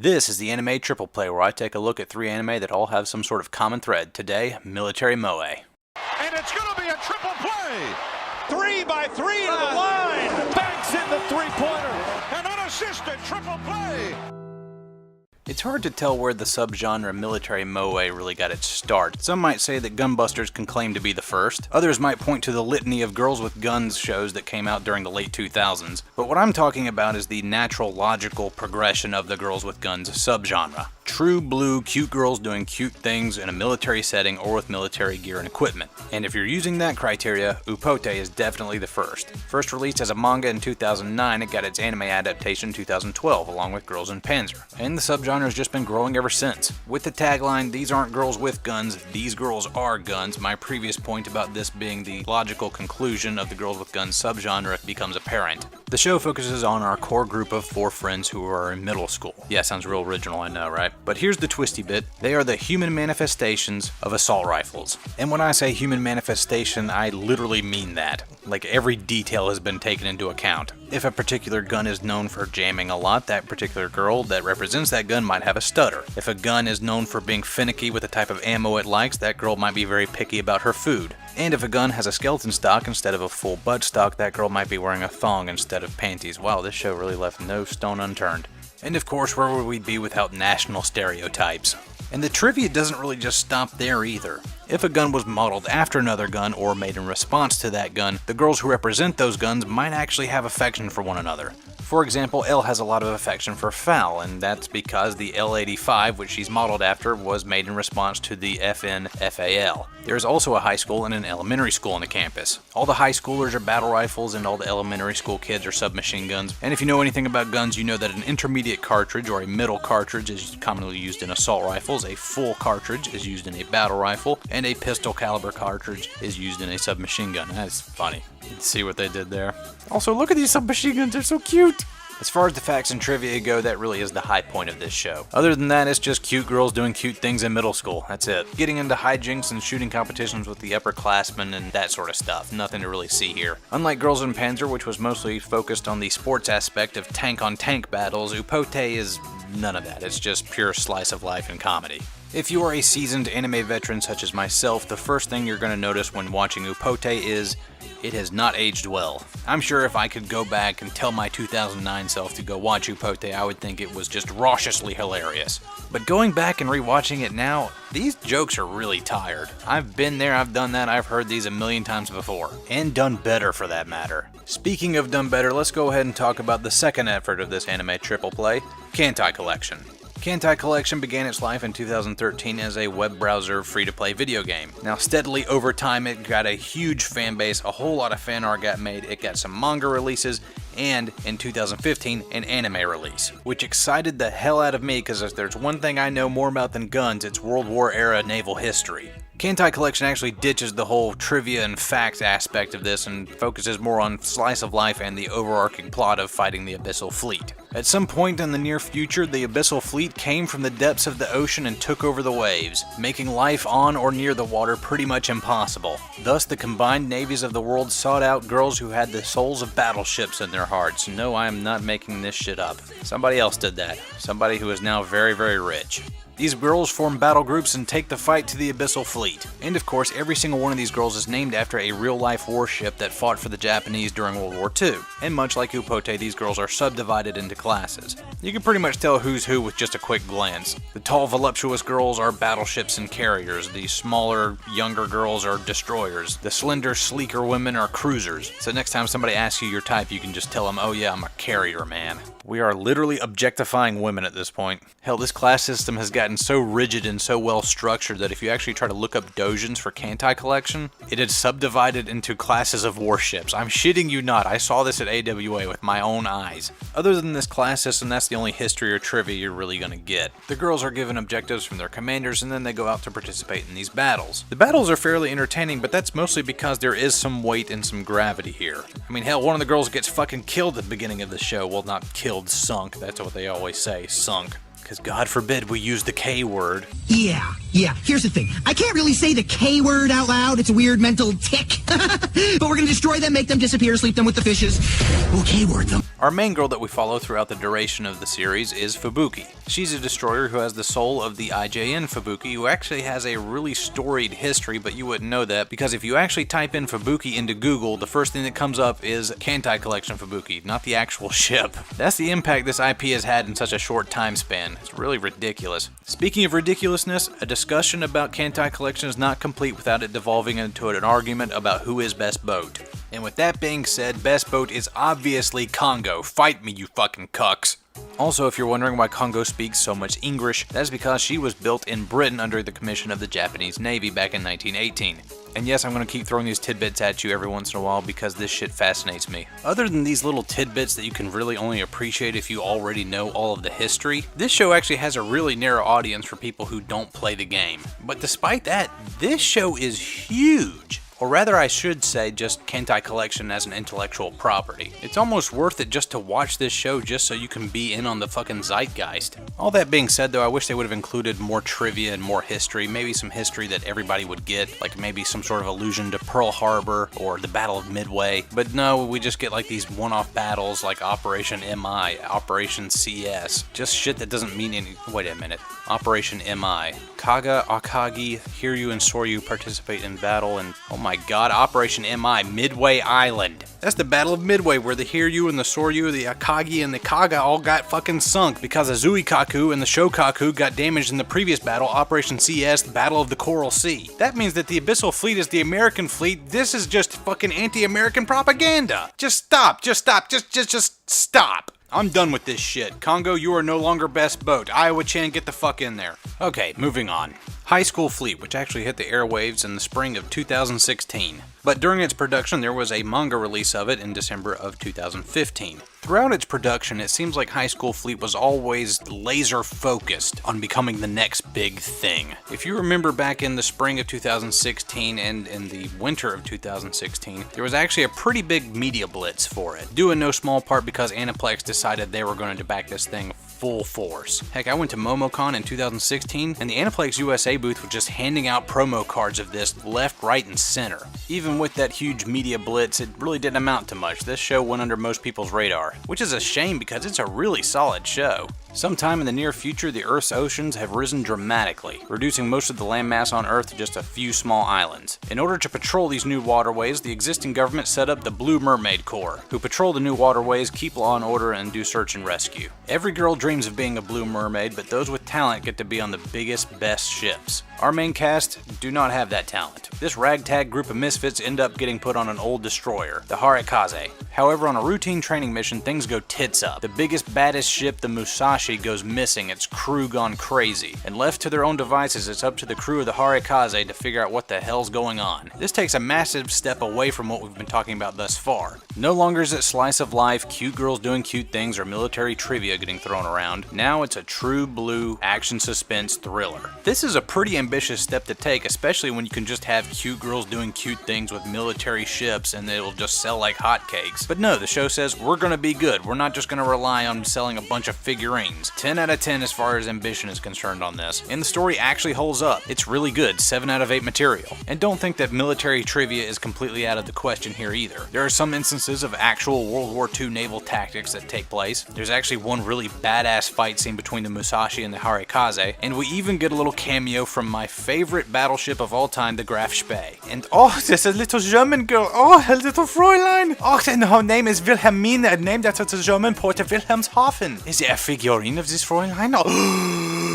This is the Anime Triple Play, where I take a look at 3 anime that all have some sort of common thread. Today, military moe. And it's going to be a triple play! 3 by 3 to the line! Banks in the three-pointer! An unassisted triple play! It's hard to tell where the subgenre military moe really got its start. Some might say that Gunbusters can claim to be the first. Others might point to the litany of girls with guns shows that came out during the late 2000s. But what I'm talking about is the natural, logical progression of the girls with guns subgenre. True blue, cute girls doing cute things in a military setting or with military gear and equipment. And if you're using that criteria, Upotte is definitely the first. First released as a manga in 2009, it got its anime adaptation in 2012, along with Girls in Panzer. And the subgenre has just been growing ever since. With the tagline, "These aren't girls with guns, these girls are guns," my previous point about this being the logical conclusion of the girls with guns subgenre becomes apparent. The show focuses on our core group of 4 friends who are in middle school. Yeah, sounds real original, I know, right? But here's the twisty bit. They are the human manifestations of assault rifles. And when I say human manifestation, I literally mean that. Like, every detail has been taken into account. If a particular gun is known for jamming a lot, that particular girl that represents that gun might have a stutter. If a gun is known for being finicky with the type of ammo it likes, that girl might be very picky about her food. And if a gun has a skeleton stock instead of a full butt stock, that girl might be wearing a thong instead of panties. Wow, this show really left no stone unturned. And of course, where would we be without national stereotypes? And the trivia doesn't really just stop there either. If a gun was modeled after another gun or made in response to that gun, the girls who represent those guns might actually have affection for one another. For example, Elle has a lot of affection for Fal, and that's because the L85, which she's modeled after, was made in response to the FN FAL. There's also a high school and an elementary school on the campus. All the high schoolers are battle rifles and all the elementary school kids are submachine guns. And if you know anything about guns, you know that an intermediate cartridge or a middle cartridge is commonly used in assault rifles, a full cartridge is used in a battle rifle, and a pistol caliber cartridge is used in a submachine gun. That's funny. See what they did there? Also, look at these submachine guns, they're so cute! As far as the facts and trivia go, that really is the high point of this show. Other than that, it's just cute girls doing cute things in middle school. That's it. Getting into hijinks and shooting competitions with the upperclassmen and that sort of stuff. Nothing to really see here. Unlike Girls in Panzer, which was mostly focused on the sports aspect of tank-on-tank battles, Upotte is none of that. It's just pure slice of life and comedy. If you are a seasoned anime veteran such as myself, the first thing you're going to notice when watching Upotte is it has not aged well. I'm sure if I could go back and tell my 2009 self to go watch Upotte, I would think it was just raucously hilarious. But going back and rewatching it now, these jokes are really tired. I've been there, I've done that, I've heard these a million times before. And done better for that matter. Speaking of done better, let's go ahead and talk about the second effort of this anime triple play, Kantai Collection. Kantai Collection began its life in 2013 as a web browser free-to-play video game. Now steadily over time it got a huge fan base, a whole lot of fan art got made, it got some manga releases, and in 2015 an anime release, which excited the hell out of me because if there's one thing I know more about than guns, it's World War era naval history. Kantai Collection actually ditches the whole trivia and facts aspect of this and focuses more on slice of life and the overarching plot of fighting the Abyssal Fleet. At some point in the near future, the Abyssal Fleet came from the depths of the ocean and took over the waves, making life on or near the water pretty much impossible. Thus, the combined navies of the world sought out girls who had the souls of battleships in their hearts. No, I am not making this shit up. Somebody else did that. Somebody who is now very, very rich. These girls form battle groups and take the fight to the Abyssal Fleet. And of course, every single one of these girls is named after a real-life warship that fought for the Japanese during World War II. And much like Upotte, these girls are subdivided into classes. You can pretty much tell who's who with just a quick glance. The tall, voluptuous girls are battleships and carriers. The smaller, younger girls are destroyers. The slender, sleeker women are cruisers. So next time somebody asks you your type, you can just tell them, "Oh yeah, I'm a carrier, man." We are literally objectifying women at this point. Hell, this class system has gotten so rigid and so well structured that if you actually try to look up dojins for Kantai Collection, it is subdivided into classes of warships. I'm shitting you not, I saw this at AWA with my own eyes. Other than this class system, that's the only history or trivia you're really gonna get. The girls are given objectives from their commanders and then they go out to participate in these battles. The battles are fairly entertaining, but that's mostly because there is some weight and some gravity here. I mean, hell, one of the girls gets fucking killed at the beginning of the show. Well, not killed, sunk. That's what they always say, sunk. Because God forbid we use the K word. Yeah. Here's the thing. I can't really say the K word out loud. It's a weird mental tick. But we're gonna destroy them, make them disappear, sleep them with the fishes. We'll K word them. Our main girl that we follow throughout the duration of the series is Fubuki. She's a destroyer who has the soul of the IJN Fubuki, who actually has a really storied history, but you wouldn't know that because if you actually type in Fubuki into Google, the first thing that comes up is Kantai Collection Fubuki, not the actual ship. That's the impact this IP has had in such a short time span. It's really ridiculous. Speaking of ridiculousness, a discussion about Kantai Collection is not complete without it devolving into an argument about who is best boat. And with that being said, best boat is obviously Congo. Fight me, you fucking cucks. Also, if you're wondering why Congo speaks so much English, that is because she was built in Britain under the commission of the Japanese Navy back in 1918. And yes, I'm going to keep throwing these tidbits at you every once in a while because this shit fascinates me. Other than these little tidbits that you can really only appreciate if you already know all of the history, this show actually has a really narrow audience for people who don't play the game. But despite that, this show is huge. Or rather, I should say just Kantai Collection as an intellectual property. It's almost worth it just to watch this show just so you can be in on the fucking zeitgeist. All that being said though, I wish they would have included more trivia and more history, maybe some history that everybody would get, like maybe some sort of allusion to Pearl Harbor or the Battle of Midway. But no, we just get like these one-off battles like Operation MI, Operation CS, just shit that doesn't mean any. Wait a minute. Operation MI. Kaga, Akagi, Hiryu, and Soryu participate in battle, and oh my god, Operation MI, Midway Island. That's the Battle of Midway where the Hiryu and the Soryu, the Akagi, and the Kaga all got fucking sunk because the Zuikaku and the Shokaku got damaged in the previous battle, Operation CS, the Battle of the Coral Sea. That means that the Abyssal Fleet is the American fleet. This is just fucking anti-American propaganda. Just stop, just stop. I'm done with this shit. Congo, you are no longer best boat. Iowa-chan, get the fuck in there. Okay, moving on. High School Fleet, which actually hit the airwaves in the spring of 2016. But during its production, there was a manga release of it in December of 2015. Throughout its production, it seems like High School Fleet was always laser focused on becoming the next big thing. If you remember back in the spring of 2016 and in the winter of 2016, there was actually a pretty big media blitz for it, due in no small part because Aniplex decided they were going to back this thing full force. Heck, I went to MomoCon in 2016 and the Aniplex USA booth was just handing out promo cards of this left, right, and center. Even with that huge media blitz, it really didn't amount to much. This show went under most people's radar, which is a shame because it's a really solid show. Sometime in the near future, the Earth's oceans have risen dramatically, reducing most of the landmass on Earth to just a few small islands. In order to patrol these new waterways, the existing government set up the Blue Mermaid Corps, who patrol the new waterways, keep law and order, and do search and rescue. Every girl dreams of being a blue mermaid, but those with talent get to be on the biggest, best ships. Our main cast do not have that talent. This ragtag group of misfits end up getting put on an old destroyer, the Harikaze. However, on a routine training mission, things go tits up. The biggest, baddest ship, the Musashi, goes missing, its crew gone crazy. And left to their own devices, it's up to the crew of the Harikaze to figure out what the hell's going on. This takes a massive step away from what we've been talking about thus far. No longer is it slice of life, cute girls doing cute things, or military trivia getting thrown around. Now it's a true blue action suspense thriller. This is a pretty ambitious step to take, especially when you can just have cute girls doing cute things with military ships and it'll just sell like hotcakes. But no, the show says we're gonna be good. We're not just gonna rely on selling a bunch of figurines. 10 out of 10 as far as ambition is concerned on this. And the story actually holds up. It's really good, 7 out of 8 material. And don't think that military trivia is completely out of the question here either. There are some instances of actual World War II naval tactics that take place. There's actually one really badass fight scene between the Musashi and the Harikaze, and we even get a little cameo from my favorite battleship of all time, the Graf Spee. And oh, there's a little German girl. Oh, a little Fräulein. Oh, and her name is Wilhelmine, named after the German port of Wilhelmshaven. Is there a figurine of this Fräulein? Oh.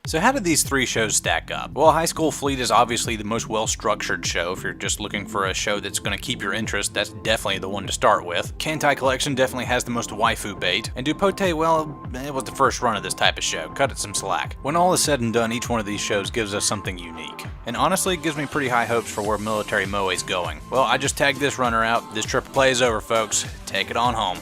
So how did these three shows stack up? Well, High School Fleet is obviously the most well-structured show. If you're just looking for a show that's going to keep your interest, that's definitely the one to start with. Kantai Collection definitely has the most waifu bait. And Upotte, well, it was the first run of this type of show. Cut it some slack. When all is said and done, each one of these shows gives us something unique. And honestly, it gives me pretty high hopes for where military moe is going. Well, I just tagged this runner out. This triple play is over, folks. Take it on home.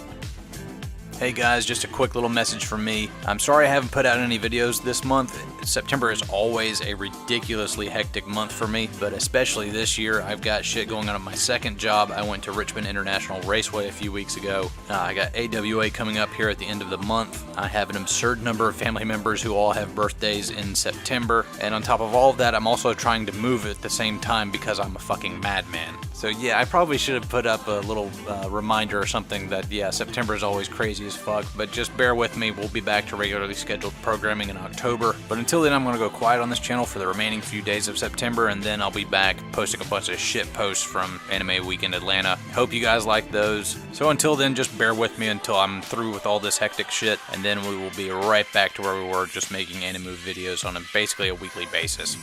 Hey guys, just a quick little message from me. I'm sorry I haven't put out any videos this month. September is always a ridiculously hectic month for me, but especially this year, I've got shit going on at my second job. I went to Richmond International Raceway a few weeks ago. I got AWA coming up here at the end of the month. I have an absurd number of family members who all have birthdays in September, and on top of all of that, I'm also trying to move at the same time because I'm a fucking madman. So yeah, I probably should have put up a little reminder or something that, yeah, September is always crazy as fuck, but just bear with me. We'll be back to regularly scheduled programming in October. But until then, I'm going to go quiet on this channel for the remaining few days of September, and then I'll be back posting a bunch of shit posts from Anime Weekend Atlanta. Hope you guys like those. So until then, just bear with me until I'm through with all this hectic shit, and then we will be right back to where we were, just making anime videos on basically a weekly basis.